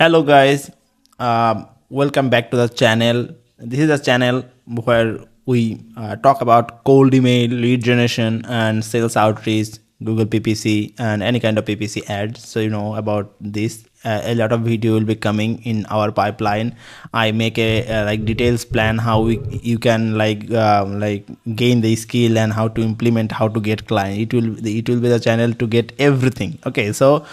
Hello guys, welcome back to the channel. This is a channel where we talk about cold email, lead generation and sales outreach, Google PPC and any kind of PPC ads. So you know about this. A lot of video will be coming in our pipeline. I make a like details plan how you can like gain the skill and how to implement, how to get client. It will be the channel to get everything. Okay, so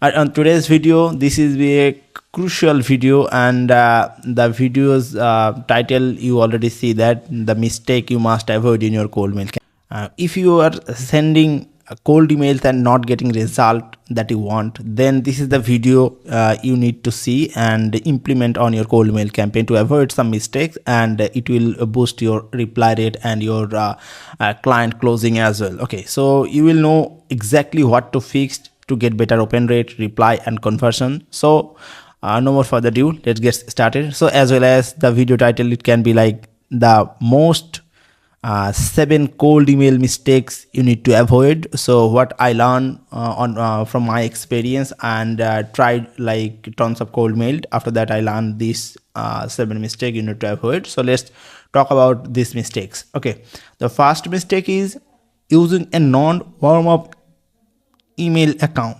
on today's video, this is a crucial video, and the video's title you already see that the mistake you must avoid in your cold mail. If you are sending cold emails and not getting result that you want, then this is the video you need to see and implement on your cold mail campaign to avoid some mistakes, and it will boost your reply rate and your client closing as well. Okay, so you will know exactly what to fix to get better open rate, reply and conversion. So no more further ado, let's get started. So as well as the video title, it can be like the most 7 cold email mistakes you need to avoid. So what I learned from my experience and tried like tons of cold mail. After that I learned these 7 mistakes you need to avoid. So let's talk about these mistakes. Okay, the first mistake is using a non-warm-up email account.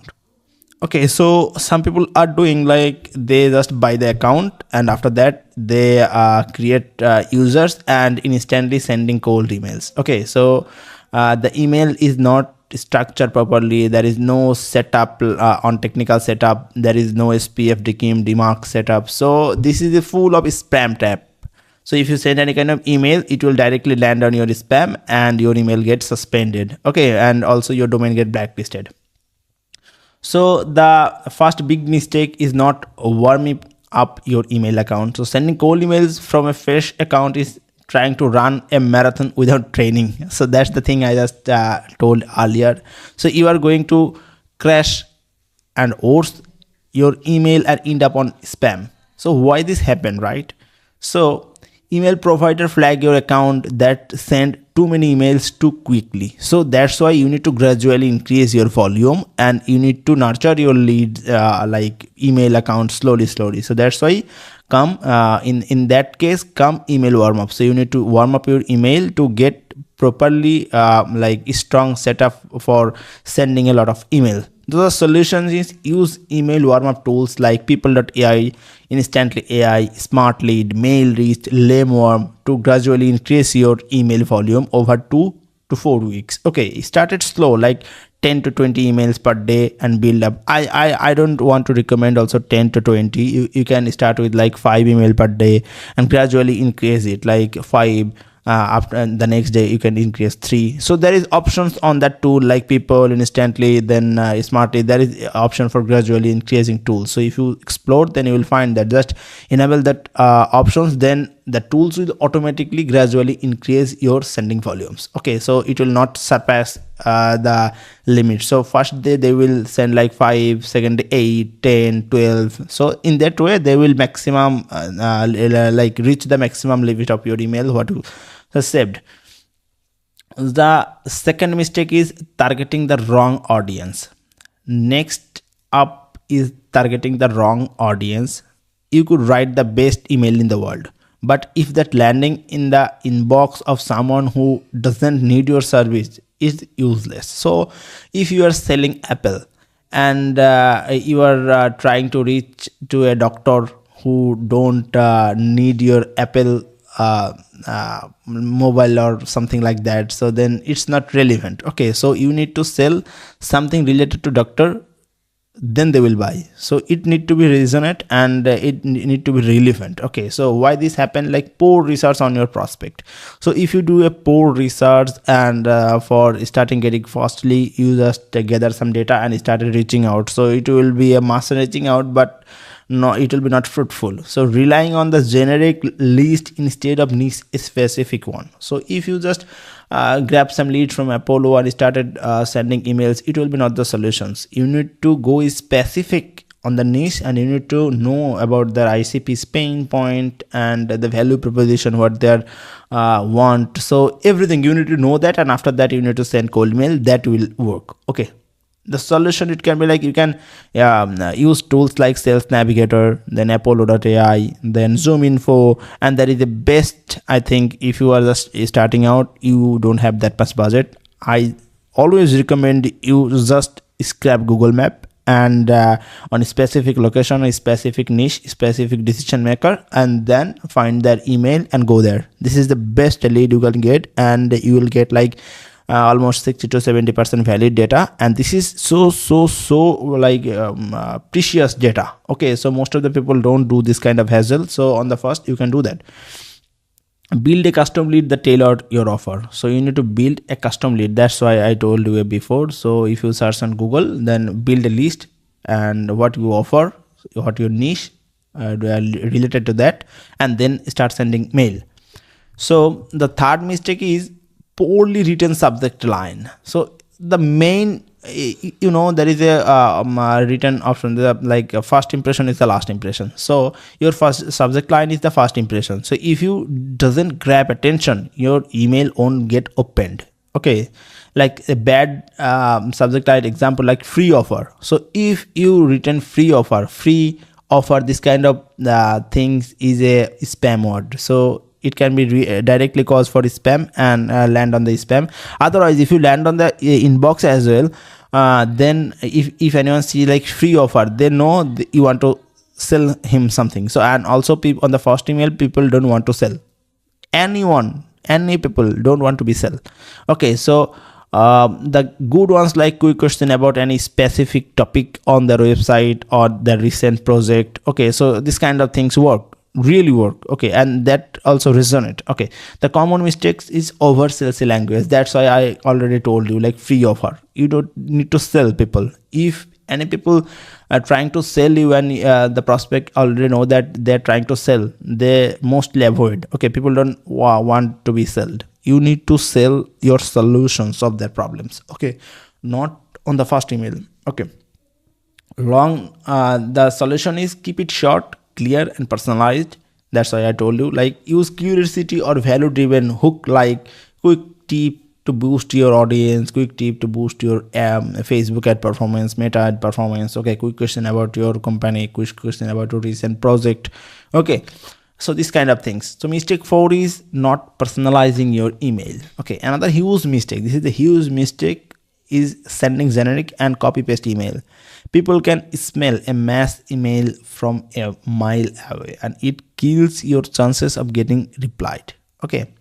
Okay, so some people are doing like they just buy the account and after that they create users and instantly sending cold emails. Okay, so the email is not structured properly. There is no setup on technical setup. There is no SPF, DKIM, DMARC setup. So this is a full of spam trap. So if you send any kind of email, it will directly land on your spam and your email gets suspended. Okay, and also your domain get blacklisted. So the first big mistake is not warming up your email account. So sending cold emails from a fresh account is trying to run a marathon without training. So that's the thing I just told earlier. So you are going to crash and worse your email and end up on spam. So why this happened, right? So email provider flag your account that send too many emails too quickly. So that's why you need to gradually increase your volume and you need to nurture your lead like email account slowly. So that's why come in that case come email warm up. So you need to warm up your email to get properly like strong setup for sending a lot of email. The solutions is use email warm-up tools like people.ai, instantly.ai, smartlead, mailreach, lemwarm to gradually increase your email volume over 2 to 4 weeks. Okay, start it slow, like 10 to 20 emails per day and build up. I don't want to recommend also 10 to 20. You can start with like 5 email per day and gradually increase it like 5. After the next day you can increase 3. So there is options on that tool like people, instantly, then smartly. There is option for gradually increasing tools. So if you explore, then you will find that just enable that options, then the tools will automatically gradually increase your sending volumes. Okay, so it will not surpass the limit. So first day they will send like 5, second day 8, 10, 12. So in that way they will maximum like reach the maximum limit of your email what you saved. The second mistake is targeting the wrong audience. Next up is targeting the wrong audience. You could write the best email in the world, but if that landing in the inbox of someone who doesn't need your service is useless. So if you are selling Apple and you are trying to reach to a doctor who don't need your Apple mobile or something like that, so then it's not relevant. Okay, so you need to sell something related to doctor, then they will buy. So it need to be resonant and it need to be relevant. Okay, so why this happen? Like poor research on your prospect. So if you do a poor research and for starting getting fastly, you just gather some data and started reaching out. So it will be a mass reaching out, but no, it will be not fruitful. So relying on the generic list instead of niche specific one. So if you just grab some lead from Apollo and started sending emails, it will be not the solutions. You need to go specific on the niche and you need to know about their ICP's pain point and the value proposition, what they want. So everything you need to know that, and after that you need to send cold mail that will work. Okay, The solution, it can be like, you can use tools like sales navigator, then apollo.ai, then zoom info, and that is the best. I think if you are just starting out, you don't have that much budget, I always recommend you just scrap Google Map, and on a specific location, a specific niche, specific decision maker, and then find their email and go there. This is the best lead you can get, and you will get like almost 60 to 70% valid data, and this is so like precious data. Okay, so most of the people don't do this kind of hassle, so on the first you can do that. Build a custom lead that tailored your offer. So you need to build a custom lead. That's why I told you before. So if you search on Google, then build a list and what you offer, what your niche related to that, and then start sending mail. So the third mistake is poorly written subject line. So the main, there is a written option, like first impression is the last impression. So your first subject line is the first impression. So if you doesn't grab attention, your email won't get opened. Okay, like a bad subject line example, like free offer. So if you written free offer, this kind of things is a spam word. So it can be directly cause for spam and land on the spam. Otherwise, if you land on the inbox as well, then if anyone see like free offer, they know you want to sell him something. So, and also people on the first email, people don't want to sell. Any people don't want to be sell. Okay, so the good ones like quick question about any specific topic on their website or the recent project. Okay, so this kind of things really work. Okay, and that also resonate. Okay, the common mistakes is over salesy language. That's why I already told you, like free offer, you don't need to sell people. If any people are trying to sell you, and the prospect already know that they're trying to sell, they mostly avoid. Okay, people don't want to be sold. You need to sell your solutions of their problems. Okay, not on the first email. Okay, the solution is keep it short, clear, and personalized. That's why I told you, like use curiosity or value driven hook, like quick tip to boost your audience, quick tip to boost your Facebook ad performance, meta ad performance. Okay, quick question about your company, quick question about your recent project. Okay, so this kind of things. So mistake 4 is not personalizing your email. Okay, another huge mistake, this is the huge mistake, is sending generic and copy paste email. People can smell a mass email from a mile away, and it kills your chances of getting replied. Okay,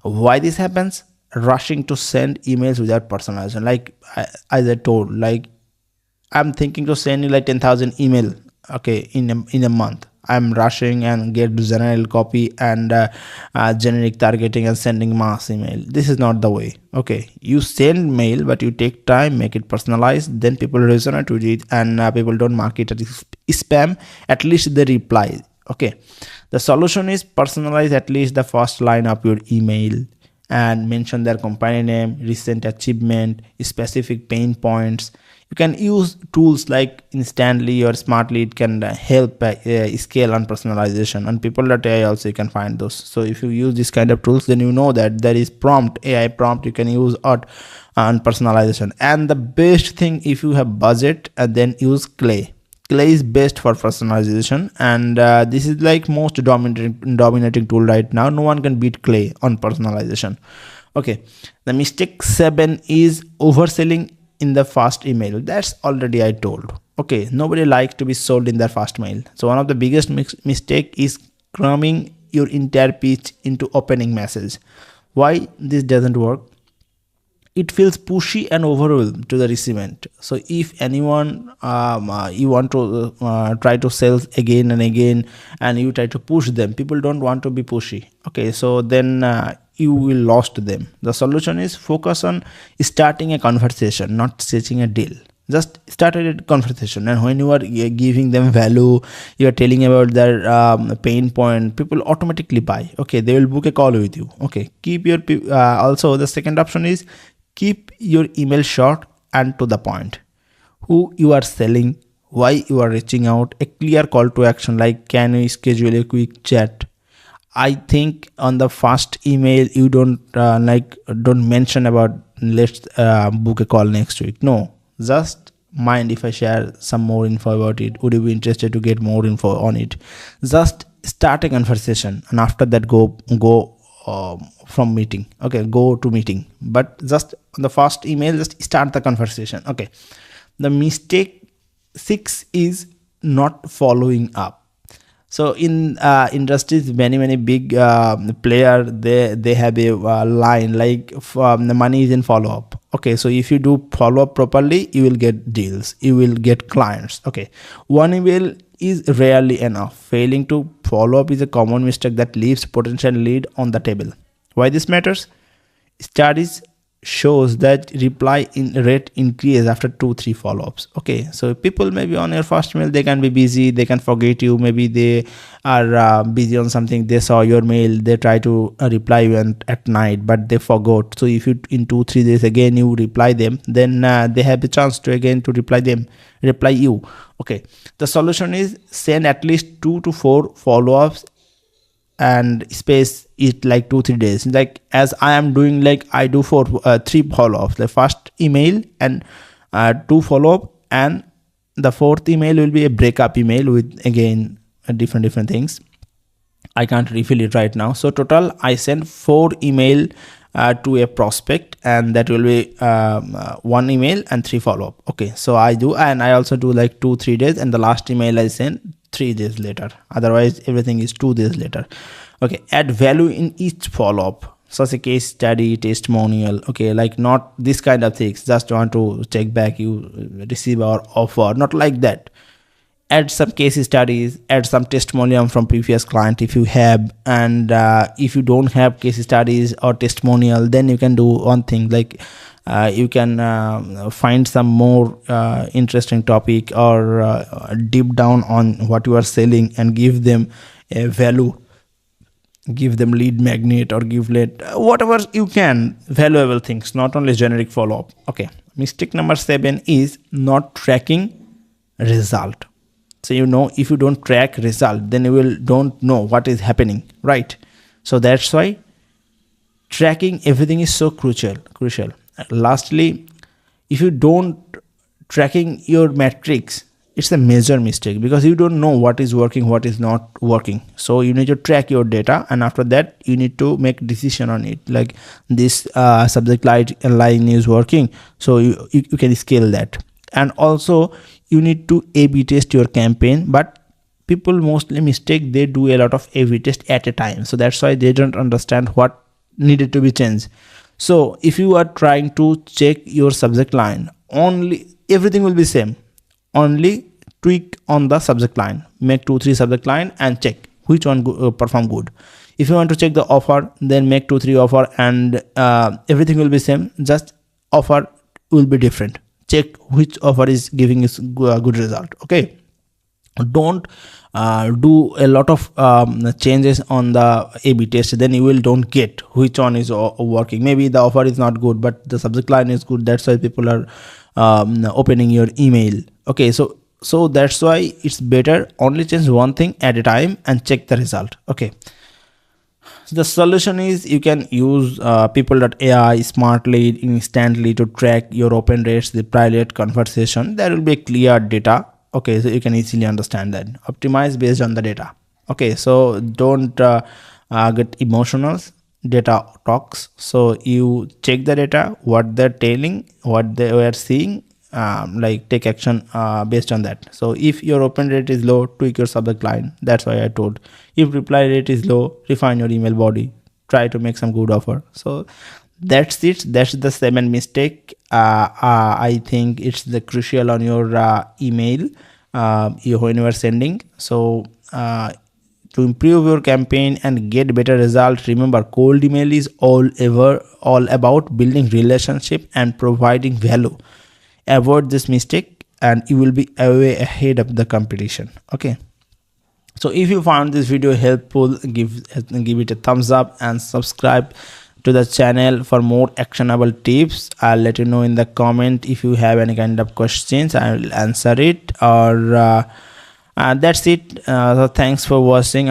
why this happens? Rushing to send emails without personalization. Like as I told, like I'm thinking to send you like 10,000 email. Okay, in a month, I'm rushing and get general copy and generic targeting and sending mass email. This is not the way. Okay, you send mail, but you take time, make it personalized, then people resonate with it, and people don't mark it as spam. At least they reply. Okay, the solution is personalize at least the first line of your email and mention their company name, recent achievement, specific pain points. You can use tools like Instantly or Smartlead can help scale on personalization. On people.ai also you can find those. So if you use this kind of tools, then you know that there is AI prompt you can use on personalization. And the best thing, if you have budget, then use Clay. Clay is best for personalization, and this is like most dominating tool right now. No one can beat Clay on personalization. Okay, the mistake 7 is overselling in the first email. That's already I told. Okay, nobody likes to be sold in their first mail. So one of the biggest mistake is cramming your entire pitch into opening message. Why this doesn't work? It feels pushy and overwhelmed to the recipient. So if anyone you want to try to sell again and again, and you try to push them, people don't want to be pushy. Okay, so then you will lost them. The solution is focus on starting a conversation, not staging a deal. Just start a conversation, and when you are giving them value, you are telling about their pain point, people automatically buy. Okay, they will book a call with you. Okay, keep your also the second option is keep your email short and to the point. Who you are selling, why you are reaching out, a clear call to action like can we schedule a quick chat. I think on the first email you don't mention about let's book a call next week. No, Just mind if I share some more info about it? Would you be interested to get more info on it? Just start a conversation, and after that go from meeting. Okay, go to meeting, but just on the first email, just start the conversation. Okay. The mistake 6 is not following up. So in industries, many big player, they have a line like, the money is in follow up. Okay, so if you do follow up properly, you will get deals, you will get clients. Okay, one email is rarely enough. Failing to follow up is a common mistake that leaves potential lead on the table. Why this matters? Studies shows that reply in rate increase after 2-3 follow-ups. Okay, so people maybe on your first mail, they can be busy, they can forget you, maybe they are busy on something, they saw your mail, they try to reply you at night, but they forgot. So if you in 2-3 days again you reply them, then they have the chance to again to reply you. Okay, the solution is send at least 2 to 4 follow-ups and space it like 2-3 days, like as I am doing. Like I do for 3 follow-ups, the first email and 2 follow-up, and the fourth email will be a breakup email with again different things. I can't refill it right now. So total I send 4 email to a prospect, and that will be 1 email and 3 follow-up. Okay, so I do, and I also do like 2-3 days, and the last email I send 3 days later. Otherwise everything is 2 days later. Okay, add value in each follow-up, such a case study, testimonial. Okay, like not this kind of things, just want to check back you receive our offer, not like that. Add some case studies, add some testimonial from previous client if you have, and if you don't have case studies or testimonial, then you can do one thing, like you can find some more interesting topic, or deep down on what you are selling, and give them a value, give them lead magnet, or give lead, whatever you can, valuable things, not only generic follow-up. Okay, mistake number 7 is not tracking result. So if you don't track result, then you don't know what is happening, right? So that's why tracking everything is so crucial. Lastly, if you don't tracking your metrics, it's a major mistake, because you don't know what is working, what is not working. So you need to track your data, and after that you need to make decision on it, like this subject line is working, so you can scale that. And also you need to A/B test your campaign, but people mostly mistake, they do a lot of A/B test at a time, so that's why they don't understand what needed to be changed. So if you are trying to check your subject line, only everything will be same, only tweak on the subject line, make 2-3 subject line and check which one perform good. If you want to check the offer, then make 2-3 offer, and everything will be same, just offer will be different. Check which offer is giving us good result. Okay, don't do a lot of changes on the A/B test, then you will don't get which one is working. Maybe the offer is not good, but the subject line is good, that's why people are opening your email. Okay, so that's why it's better only change one thing at a time and check the result. Okay, the solution is you can use people.ai, smartlead, instantly to track your open rates, the private conversation. There will be clear data. Okay, so you can easily understand that. Optimize based on the data. Okay, so don't get emotional. Data talks. So you check the data, what they're telling, what they were seeing, like take action based on that. So if your open rate is low, tweak your subject line. That's why I told. If reply rate is low, refine your email body, try to make some good offer. So that's it. That's the 7 mistake. I think it's the crucial on your email when you are sending. So to improve your campaign and get better results, remember, cold email is all about building relationship and providing value. Avoid this mistake and you will be way ahead of the competition. Okay, so if you found this video helpful, give it a thumbs up and subscribe to the channel for more actionable tips. I'll let you know in the comment if you have any kind of questions. I will answer it, or that's it. So thanks for watching.